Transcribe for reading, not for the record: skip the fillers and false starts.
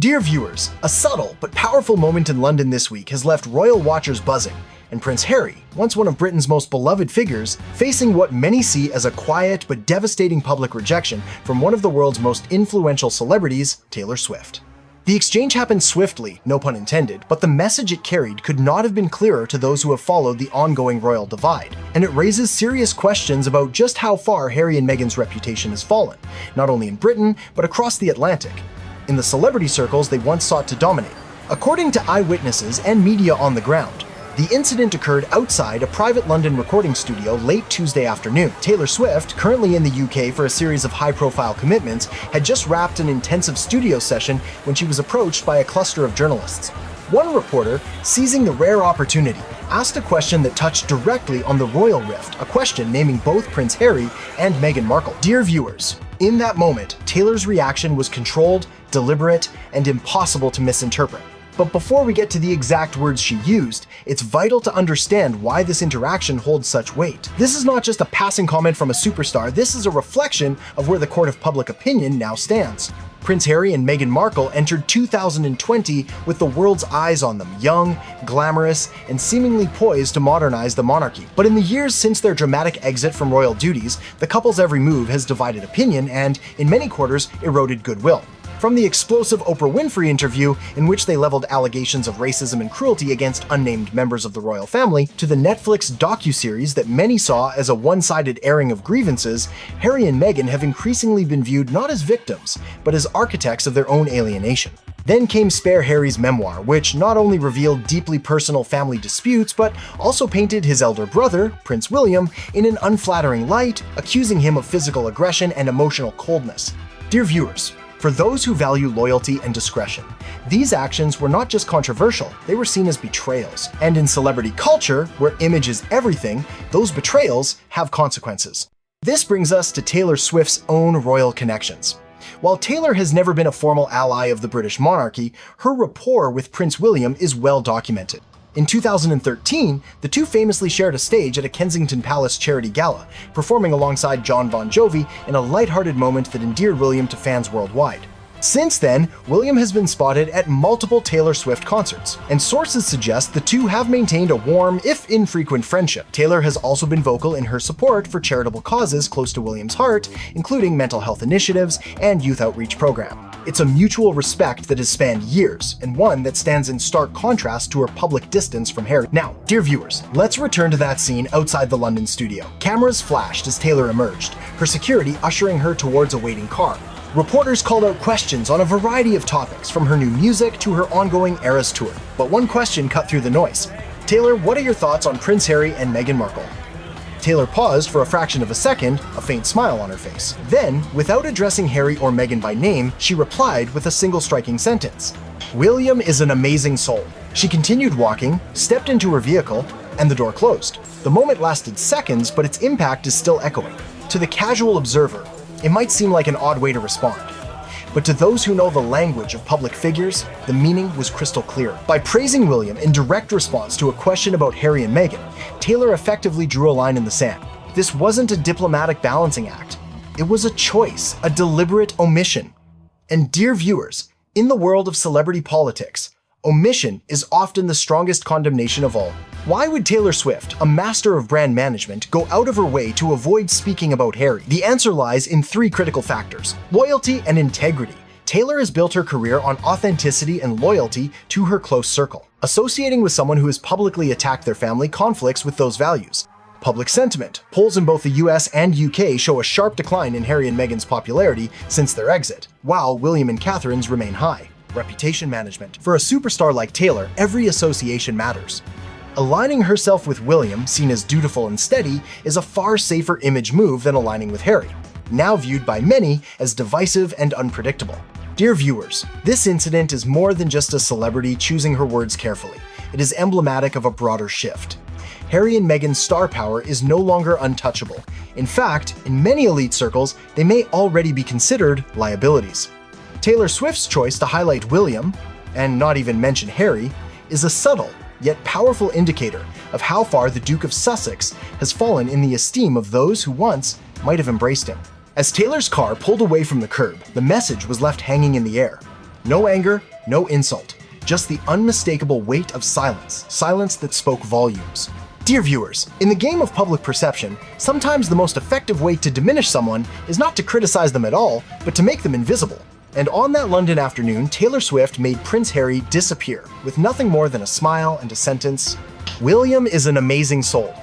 Dear viewers, a subtle but powerful moment in London this week has left royal watchers buzzing, and Prince Harry, once one of Britain's most beloved figures, facing what many see as a quiet but devastating public rejection from one of the world's most influential celebrities, Taylor Swift. The exchange happened swiftly, no pun intended, but the message it carried could not have been clearer to those who have followed the ongoing royal divide, and it raises serious questions about just how far Harry and Meghan's reputation has fallen, not only in Britain, but across the Atlantic. In the celebrity circles they once sought to dominate. According to eyewitnesses and media on the ground, the incident occurred outside a private London recording studio late Tuesday afternoon. Taylor Swift, currently in the UK for a series of high-profile commitments, had just wrapped an intensive studio session when she was approached by a cluster of journalists. One reporter, seizing the rare opportunity, asked a question that touched directly on the royal rift, a question naming both Prince Harry and Meghan Markle. Dear viewers, in that moment, Taylor's reaction was controlled, deliberate, and impossible to misinterpret. But before we get to the exact words she used, it's vital to understand why this interaction holds such weight. This is not just a passing comment from a superstar, this is a reflection of where the court of public opinion now stands. Prince Harry and Meghan Markle entered 2020 with the world's eyes on them, young, glamorous, and seemingly poised to modernize the monarchy. But in the years since their dramatic exit from royal duties, the couple's every move has divided opinion and, in many quarters, eroded goodwill. From the explosive Oprah Winfrey interview, in which they leveled allegations of racism and cruelty against unnamed members of the royal family, to the Netflix docuseries that many saw as a one-sided airing of grievances, Harry and Meghan have increasingly been viewed not as victims, but as architects of their own alienation. Then came Spare Harry's memoir, which not only revealed deeply personal family disputes, but also painted his elder brother, Prince William, in an unflattering light, accusing him of physical aggression and emotional coldness. Dear viewers, for those who value loyalty and discretion, these actions were not just controversial, they were seen as betrayals. And in celebrity culture, where image is everything, those betrayals have consequences. This brings us to Taylor Swift's own royal connections. While Taylor has never been a formal ally of the British monarchy, her rapport with Prince William is well documented. In 2013, the two famously shared a stage at a Kensington Palace charity gala, performing alongside Jon Bon Jovi in a lighthearted moment that endeared William to fans worldwide. Since then, William has been spotted at multiple Taylor Swift concerts, and sources suggest the two have maintained a warm, if infrequent, friendship. Taylor has also been vocal in her support for charitable causes close to William's heart, including mental health initiatives and youth outreach program. It's a mutual respect that has spanned years, and one that stands in stark contrast to her public distance from Harry. Now, dear viewers, let's return to that scene outside the London studio. Cameras flashed as Taylor emerged, her security ushering her towards a waiting car. Reporters called out questions on a variety of topics, from her new music to her ongoing Eras tour. But one question cut through the noise. Taylor, what are your thoughts on Prince Harry and Meghan Markle? Taylor paused for a fraction of a second, a faint smile on her face. Then, without addressing Harry or Meghan by name, she replied with a single striking sentence. William is an amazing soul. She continued walking, stepped into her vehicle, and the door closed. The moment lasted seconds, but its impact is still echoing. To the casual observer, it might seem like an odd way to respond. But to those who know the language of public figures, the meaning was crystal clear. By praising William in direct response to a question about Harry and Meghan, Taylor effectively drew a line in the sand. This wasn't a diplomatic balancing act. It was a choice, a deliberate omission. And dear viewers, in the world of celebrity politics, omission is often the strongest condemnation of all. Why would Taylor Swift, a master of brand management, go out of her way to avoid speaking about Harry? The answer lies in three critical factors: loyalty and integrity. Taylor has built her career on authenticity and loyalty to her close circle. Associating with someone who has publicly attacked their family conflicts with those values. Public sentiment. Polls in both the US and UK show a sharp decline in Harry and Meghan's popularity since their exit, while William and Catherine's remain high. Reputation management. For a superstar like Taylor, every association matters. Aligning herself with William, seen as dutiful and steady, is a far safer image move than aligning with Harry, now viewed by many as divisive and unpredictable. Dear viewers, this incident is more than just a celebrity choosing her words carefully. It is emblematic of a broader shift. Harry and Meghan's star power is no longer untouchable. In fact, in many elite circles, they may already be considered liabilities. Taylor Swift's choice to highlight William, and not even mention Harry, is a subtle, yet powerful indicator of how far the Duke of Sussex has fallen in the esteem of those who once might have embraced him. As Taylor's car pulled away from the curb, the message was left hanging in the air. No anger, no insult, just the unmistakable weight of silence, silence that spoke volumes. Dear viewers, in the game of public perception, sometimes the most effective way to diminish someone is not to criticize them at all, but to make them invisible. And on that London afternoon, Taylor Swift made Prince Harry disappear, with nothing more than a smile and a sentence, "William is an amazing soul.